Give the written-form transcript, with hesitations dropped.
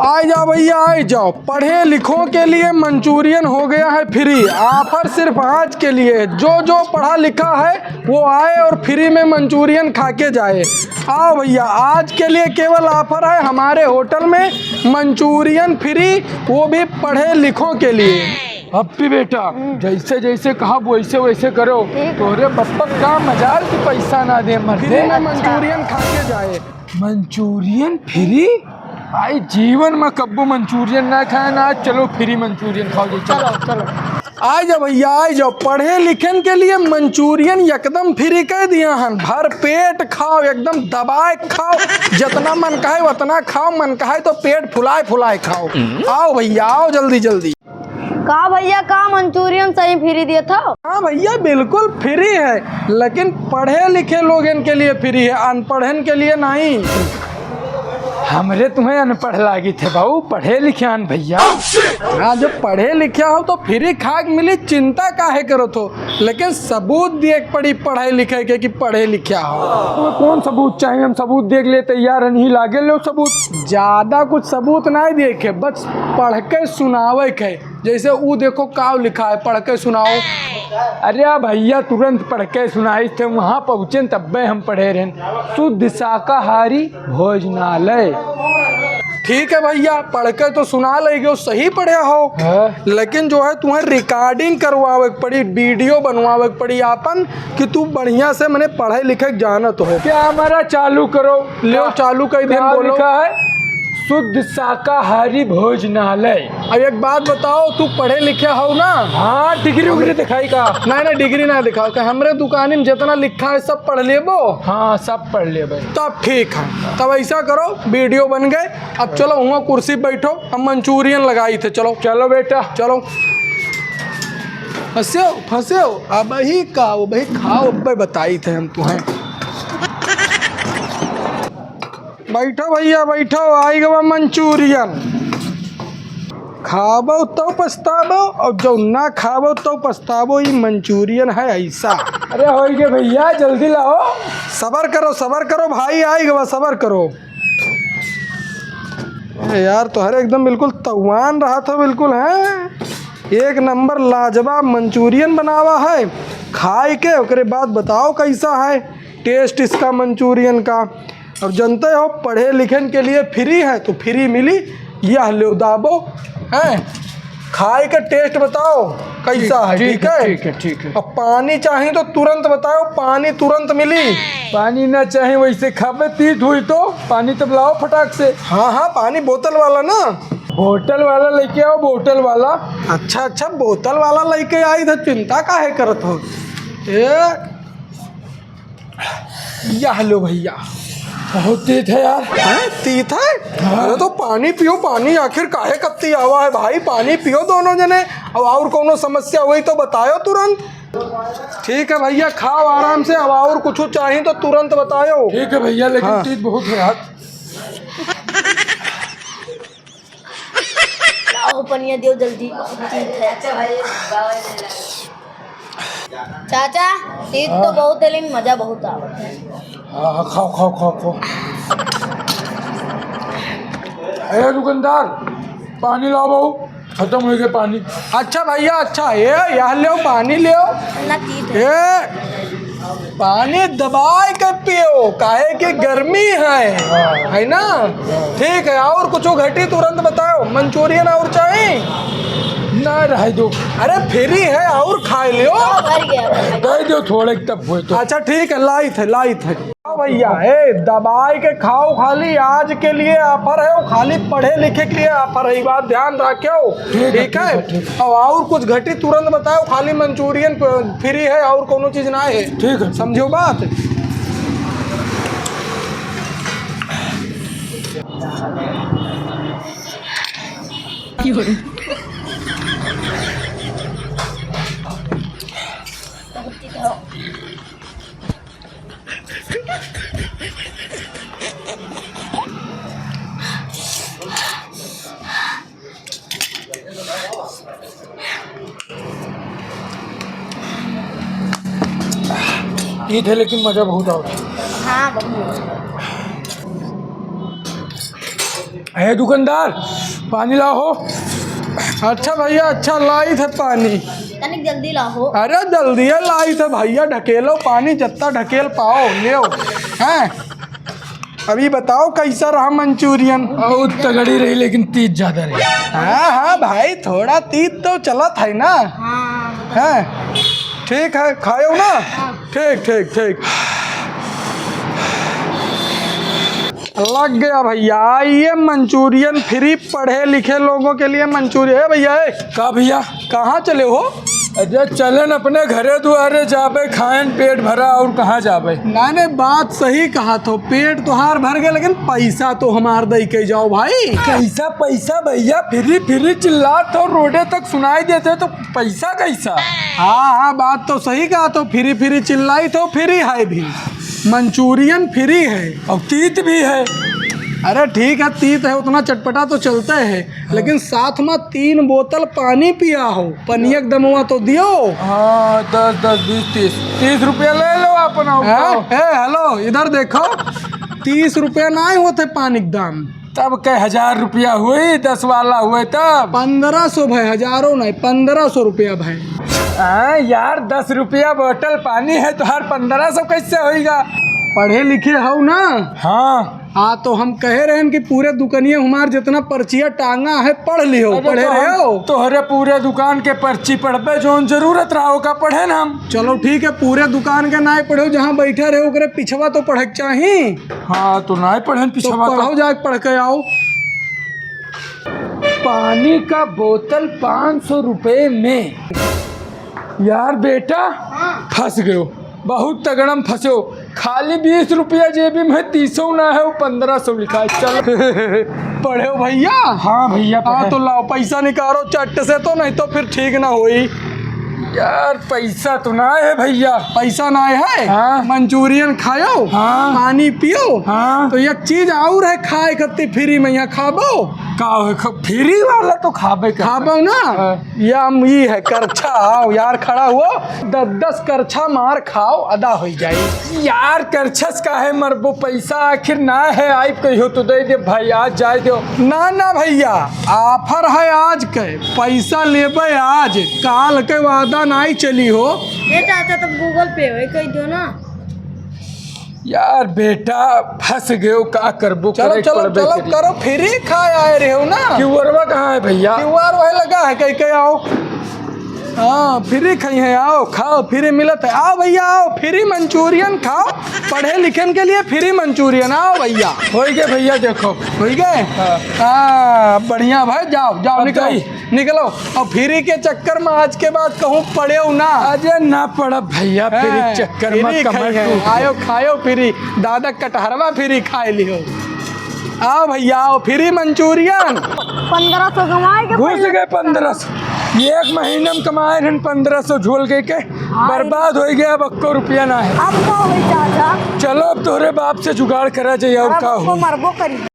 आ जाओ भैया आ जाओ, पढ़े लिखों के लिए मंचूरियन हो गया है फ्री। ऑफर सिर्फ आज के लिए है। जो जो पढ़ा लिखा है वो आए और फ्री में मंचूरियन खा के जाए। आओ भैया, आज के लिए केवल ऑफर है हमारे होटल में मंचूरियन फ्री, वो भी पढ़े लिखों के लिए। अब भी बेटा जैसे जैसे कहा वैसे वैसे करो। तोरे पप्पा का मजाल की पैसा ना दे फ्री मर्दे। में मंचूरियन खा के जाए। Manchurian free? भाई जीवन में कब्बू मंचूरियन ना खाए ना, चलो फ्री मंचूरियन खाओ। चलो चलो आ जाओ भैया आ जाओ, पढ़े लिखन के लिए मंचूरियन एकदम फ्री कह दिया हन। भर पेट खाओ, एकदम दबाए खाओ, जितना मन कहे उतना खाओ, मन कहे तो पेट फुलाए फुलाए खाओ। आओ भैया आओ, जल्दी जल्दी। का भैया का मंचूरियन सही फ्री दिया था? हाँ भैया बिल्कुल फ्री है, लेकिन पढ़े लिखे लोगन के लिए फ्री है, अनपढ़न के लिए नहीं। हमरे तुम्हें अनपढ़ लागी थे बाबू, पढ़े लिखे अन भैया। हाँ जब पढ़े लिखे हो तो फ्री खाक मिली, चिंता काहे करो तो, लेकिन सबूत दिए पड़ी पढ़े लिखे के कि पढ़े लिखा हो। तुम्हें कौन सबूत चाहिए? हम सबूत देख ले तैयार नहीं, लागे लो सबूत। ज्यादा कुछ सबूत नहीं देखे, बस पढ़ के सुनावे के। जैसे वो देखो काव लिखा है, पढ़ के सुनाओ। अरे भैया तुरंत पढ़ के सुनाई थे, वहाँ पहुँचे तब्बे हम पढ़े रहे। शुद्ध शाकाहारी भोजनालय। ठीक है भैया, पढ़ के तो सुना लेगे, सही पढ़े हो। लेकिन जो है तुम्हें रिकॉर्डिंग करवावे पड़ी, वीडियो बनवावे पड़ी आपन, कि तू बढ़िया से मैंने पढ़े लिखे जानत हो। क्या हमारा चालू करो? ले चालू कर दे। बोलो। लिखा है शुद्ध शाकाहारी भोजनालय। अब एक बात बताओ, तू पढ़े लिखे हो ना? हाँ डिग्री उग्री दिखाई का? नहीं डिग्री ना दिखाओ, कि हमरे दुकान में जितना लिखा है सब पढ़ लेबो। हाँ सब पढ़ ले भाई। तब ठीक है, तब ऐसा करो, वीडियो बन गए। अब चलो वहाँ कुर्सी बैठो, हम मंचूरियन लगाई थे। चलो चलो बेटा चलो। फंसे हो अब ही का वो भाई खाओ, अब बताई थे हम तुम्हें। बैठो भैया बैठो, आई गवा मंचूरियन। खाबो तो पछताबो, और जो ना खाबो तो पछताबो। ये मंचूरियन है ऐसा। अरे हो गए भैया, जल्दी लाओ। सबर करो भाई, आई गवा सबर करो। यार तुम्हारे एकदम बिल्कुल तवान रहा था, बिल्कुल है एक नंबर लाजवाब मंचूरियन बनावा है। खाए के ओकरे बाद बताओ कैसा है टेस्ट इसका मंचूरियन का। और जानते हो पढ़े लिखन के लिए फ्री है, तो फ्री मिली, यह लो दाबो है। खाए का टेस्ट बताओ कैसा है। ठीक है ठीक है। अब पानी चाहिए तो तुरंत बताओ, पानी तुरंत मिली। पानी ना चाहे वैसे खाबे तीत हुई तो पानी तब लाओ फटाक से। हाँ पानी बोतल वाला ना? बोतल वाला लेके आओ, बोतल वाला। अच्छा बोतल वाला लेके आई था, चिंता काहे करत हो। यह लो भैया। बहुत तीत है यार। तीत है? अरे तो पानी पियो, पानी आखिर काहे कत्ती आवा है भाई, पानी पियो दोनों जने। अब और कोनो समस्या हुई तो बताओ तुरंत। ठीक है भैया, खाओ आराम से। अब और कुछ चाहिए तो तुरंत बताओ। ठीक है भैया, लेकिन हाँ। तीत बहुत है यार। पनिया दियो जल्दी। चाचा तीत तो बहुत है, लेकिन मजा बहुत आवत है। हाँ खाओ खाओ खाओ खाओ। अरे दुकानदार पानी लाओ बहू, खत्म हो गया पानी। अच्छा भैया अच्छा, ये यहाँ ले पानी ले। ना तीत है। पानी दबाए के पियो, काहे कि गर्मी है ना? ठीक है, और कुछ घटी तुरंत बताओ। मंचूरियन और चाहिए? ना रह दो। अरे फ्री है, और खा लियो। भर गया। दे दो थोड़े तब हुए तो। अच्छा ठीक है, लाई थे भैया। दबाई के खाओ, खाली आज के लिए ऑफर है, वो खाली पढ़े लिखे के लिए ऑफर है, बात ध्यान रखो। ठीक है। अब और कुछ घटी तुरंत बताओ, खाली मंचूरियन फ्री है, और कोनो चीज ना है। ठीक है, समझो बात। ये थे लेकिन मजा बहुत आता है। हाँ बहुत। है दुकानदार पानी लाओ हो। अच्छा भैया, अच्छा लाई थे पानी। तनिक जल्दी लाओ। अरे जल्दी है लाई थे भैया, ढकेलो पानी जितना ढकेल पाओ ले हैं। अभी बताओ कैसा रहा मंचूरियन? बहुत तगड़ी रही लेकिन तीत ज्यादा रही। हाँ हाँ भाई, थोड़ा तीत तो चलत है ना। हाँ। हैं ठीक है, खाओ ना। ठीक ठीक ठीक, लग गया भैया। ये मंचूरियन फ्री पढ़े लिखे लोगों के लिए मंचूरियन है भैया। का भैया कहाँ चले हो? अजय चलन अपने घरे दुआरे जाबे, खाएन पेट भरा और कहाँ जाबे। मैंने बात सही कहा, तो पेट तुहार भर गया लेकिन पैसा तो हमार दे के जाओ भाई। कैसा पैसा भैया, फ्री फ्री चिल्लात हो रोडे तक सुनाई देते तो पैसा कैसा? हाँ हाँ, बात तो सही कहा, तो फ्री फ्री चिल्लाई तो फ्री है भी, मंचूरियन फ्री है और तीत भी है। अरे ठीक है, तीत है उतना चटपटा तो चलता है, लेकिन साथ में 3 बोतल पानी पिया हो, पनियक दमुआ तो दियो। हाँ 10 10 20 30 रुपया ले लो अपना। हेलो इधर देखो, 30 रुपया ना होते पानी के दाम। तब के 1000 रुपया हुई, 10 वाला हुए तब 1500 भाई, हजारों नहीं 1500 रुपया भाई। हाँ यार 10 रुपया बोतल पानी है तो हर 1500 कैसे होएगा? पढ़े लिखे हो ना? हाँ तो हम कहे रहे हैं कि पूरे दुकानिए हमार जितना पर्चिया टांगा है पढ़ लियो। पढ़े रहे हो? तोहरे पूरे दुकान के पर्ची पढ़बे जोन जरूरत रहा का पढ़े ना हम। चलो ठीक है, पूरे दुकान के ना पढ़ो, जहाँ बैठे रहे ओकरे पिछवा तो पढ़े के चाही। हाँ तो ना पढ़े तो पिछवा पढ़ो, जाके पढ़ के आओ। पानी का बोतल 500 रुपए में। यार बेटा फंस गयो, बहुत तगड़म फंसो। खाली 20 रुपया जेबी में 300 ना है, वो 1500 लिखा है। चल पढ़े हो भैया? हाँ भैया तो लाओ पैसा निकालो चट से, तो नहीं तो फिर ठीक ना होई। यार पैसा तो ना है भैया। पैसा ना है? हाँ। मंचूरियन खाओ, हाँ। पानी पियो। हाँ तो एक चीज और है खाए खत्ती फ्री में, यहाँ खाबो। फ्री वाला तो खाबे खाबो ना। हाँ। ये है करछा, आओ यार खड़ा हुआ, 10 करछा मार खाओ, अदा हो जाए। यार करछस का है मरबो, पैसा आखिर ना है, आई कहियो तो दे दे भाई, आज जाए दो। ना ना भैया, ऑफर है आज के, पैसा लेबे आज, काल के वादा नहीं चली हो। ये चाचा तब गूगल पे हो कह दो ना। यार बेटा फंस गयो, का करबो? चलो करे चलो पड़बे चलो करी। करो, फ्री खाए आए रहे हो ना। क्यूआरवा कहाँ है भैया? क्यूआर वही लगा है, कहीं कहीं आओ। हाँ फ्री खाई है, आओ खाओ, फ्री मिलत है। आओ भैया आओ, फ्री मंचूरियन खाओ, पढ़े लिखन के लिए फ्री मंचूरियन। आओ भैया। हो गए भैया, देखो हो गए। हाँ बढ़िया भाई, जाओ जाओ अब निकलो गई। निकलो। और फ्री के चक्कर में आज के बाद कहूँ पड़े हो ना। अजय ना पड़ा भैया, फिर चक्कर में फ्री कमर खाई है। टूट। आयो खाओ फ्री, दादा कटहरवा फ्री खाए लियो। आओ भैया आओ, फ्री मंचूरियन। 1500 कमाए के घुस गए 1500, एक महीने में कमाए 1500 झोल के बर्बाद हो गया। अब अक्को रुपया ना है। अब का हुई चाचा? चलो अब तोहरे बाप से जुगाड़ करा जाए और का अब हो। मरबो करी।